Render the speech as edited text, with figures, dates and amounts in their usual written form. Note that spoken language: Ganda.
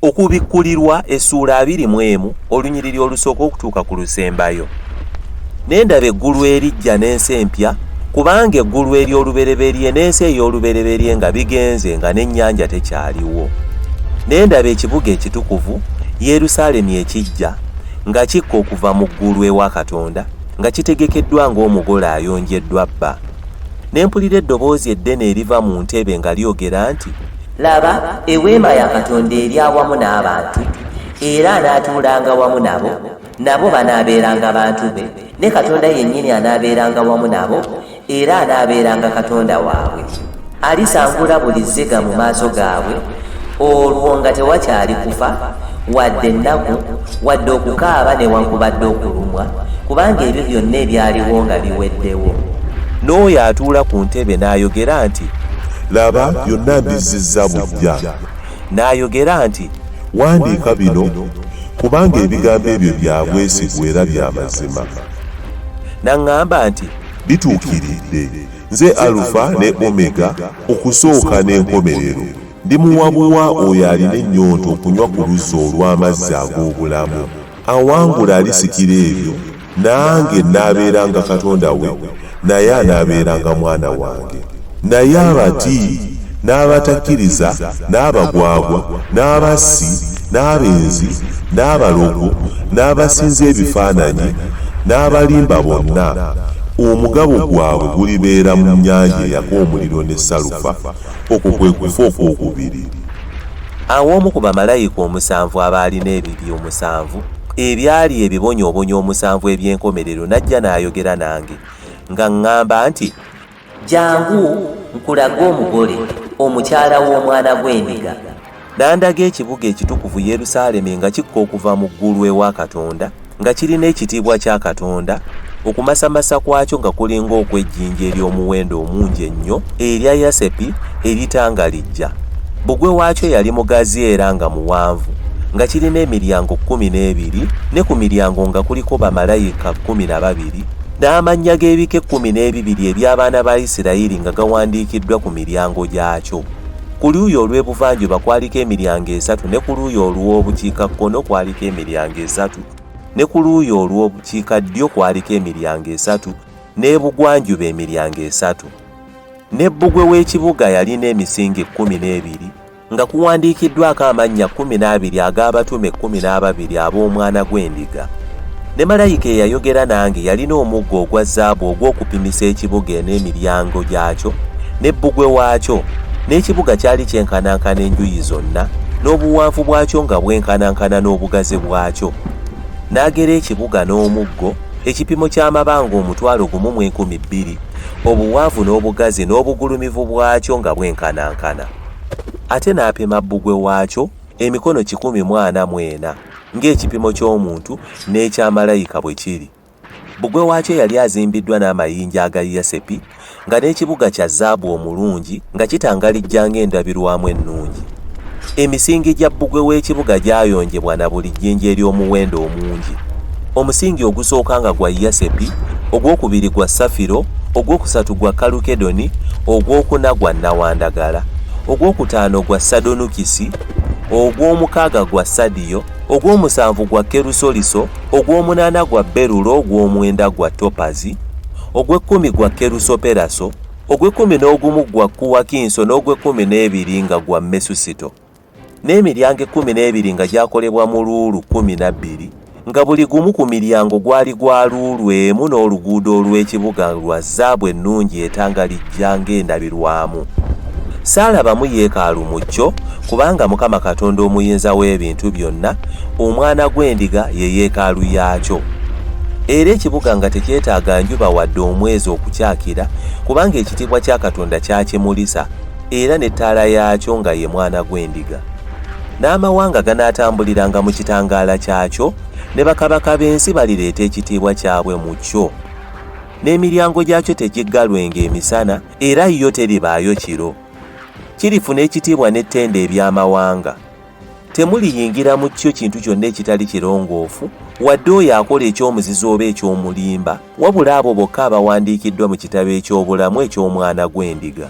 okubikkulirwa essuula 21 olunyiriri olusooka okutuuka ku lusembayo. Ne ndaba eggulu erijja n'ensi empya, kubanga eggulu ery'olubereberye n'ensi ey'olubereberye nga bigenze nga n'ennyanja tekyaliwo. Ne ndaba ekibuga ekitukuvu Yerusaalemi ekijja nga kikka okuva mu ggulu ewa Katonda, nga kitegekeddwa ng'omugole ayonjeddwa bba. Ne mpulira eddoboozi eddene eriva mu ntebe nga lyogera nti, laba eweema ya Katonda eri awamu n'abantu, era anaatuulanga wamu nabo, nabo banaabeeranga bantu be, ne Katonda yennyini anaabeeranga wamu nabo, era anaabeeranga Katonda waabwe. Alisangula buli zzega mu maaso gaabwe, olwo nga tewakyali kufa, wadde ennaku, wadde okukaaba newankubadde okulumwa, kubanga ebyo byonna ebyaliwo nga biweddewo. N'oyo atuula ku ntebe n'ayogera nti, laba byonna mbizizza buggya. N'ayogera nti, wandiika bino, kubanga ebigambo ebyo bya bwesigwa era bya mazima. N'aŋŋamba nti, bituukiridde. Nze Alufa ne Omega, okusooka n'enkomerero. Ndimuwabuwa oyo alina ennyonta okunywa ku luzzi olw'amazzi ag'obulamu. Awangula alisikira ebyo, nange n'abeeranga Katonda we, naye anaabeeranga mwana wange. Naye abati, n'abatakkiriza, n'abagwagwa, n'abassi, n'abenzi, n'abalogo, n'abasinza ebifaananyi, n'abalimba bonna, omugabo gwabwe gulibeera mu nnyanja eyaka omuliro ne salufa. Okwo kwe kufa okwokubiri. Awo omu ku bamalayika omusanvu abaalina ebibi omusanvu ebyali ebibonyoobonyo omusanvu eby'enkomerero n'ajja n'ayogera nange nga ŋŋamba nti, jangu nkulage omugole, omukyala w'omwana gw'endiga. N'andaga ekibuga ekitukuvu Yerusaalemi nga kikka okuva mu ggulu ewa Katonda, nga kirina ekitiibwa kya Katonda, okumasamasa kwakyo nga kulinga okw'ejjinja ery'omuwendo omungi ennyo erya yasepi eritangalijja. Bbugwe waakyo yali mugazi era nga muwanvu, nga kirina emiryango 12, ne ku miryango nga kuliko bamalayika 12, n'amannya g'ebika 12 eby'abaana ba Isirayiri nga gawandiikiddwa ku miryango gyakyo. Ku luuyi olw'ebuvanjuba kwaliko emiryango 3, ne ku luuyi olw'obukiikakkono kwaliko emiryango 3, ne ku luuyi olw'obukiikaddyo kwaliko emiryango 3, n'ebugwanjuba emiryango 3. Ne bbugwe w'ekibuga yalina emisingi 12, nga kuwandiikiddwako amannya 12 ag'abatume 12 ab'omwana gw'endiga. Ne malayika eyayogera nange yalina omuggo ogwa zaabu ogw'okupimisa ekibuga n'emiryango gyakyo, ne bbugwe waakyo, n'ekibuga kyali kyenkanankana enjuyi zonna, n'obuwanvu bwakyo nga bwenkanankana n'obugazi bwakyo. N'agera ekibuga n'omuggo, ekipimo ky'amabanga 1,012, obuwanvu n'obugazi n'obugulumivu bwakyo nga bwenkanankana. Ate n'apima bbugwe waakyo emikono 144, ng'ekipimo ky'omuntu n'ekyamalayika bwe kiri. Bbugwe waakyo yali azimbiddwa n'amayinja aga yasepi, nga n'ekibuga kya zaabu omulungi nga kitangalijja ng'endabirwamu ennungi. Emisingi gya bbugwe w'ekibuga gyayonjebwa na buli jjinja ery'omuwendo omungi. Omusingi ogusooka nga gwa yasepi, ogwokubiri gwa safiro, ogwokusatu gwa kalukedoni, ogwokuna gwa nnawandagala, ogwokutaano gwa sadonukisi, ogw'omukaaga gwa sadiyo, ogw'omusanvu gwa kerusoliso, ogw'omunaana gwa berulo, ogw'omwenda gwa topazi, ogw'ekkumi gwa kerusoperaso, ogw'ekkumi gwa kuwakinso, n'ogw'ekkumi nga gwa mesusito. N'emiryango 12 nga gyakolebwa mu luulu 12, nga buli gumu ku miryango gwali gwa luulu emu n'oluguudo olw'ekibuga lwa zaabu ennungi etangalijja ng'endabirwamu. Saalabamu yeekaalu mu kyo, kubanga Mukama Katonda omuyinza w'ebintu byonna, omwana gw'endiga ye yeekaalu yaakyo. Era ekibuga nga tekyetaaga njuba wadde omwezi okukyakira, kubanga ekitiibwa kya Katonda kyakimulisa, era n'ettaala yaakyo nga ye mwana gw'endiga. N'amawanga ganaatambuliranga mu kitangaala kyakyo, ne bakabaka b'ensi balireeta ekitiibwa kyabwe mu kyo. N'emiryango gyakyo tegiggalwenga emisana, era yo teribaayo kiro. Kirifuna ekitiibwa n'ettenda eby'amawanga. Temuliyingira mu kyo kintu kyonna ekitali kirongoofu, wadde oyo akola eky'omuzizo oba eky'omulimba, wabula abo bokka abawandiikiddwa mu kitabo eky'obulamu eky'omwana gw'endiga.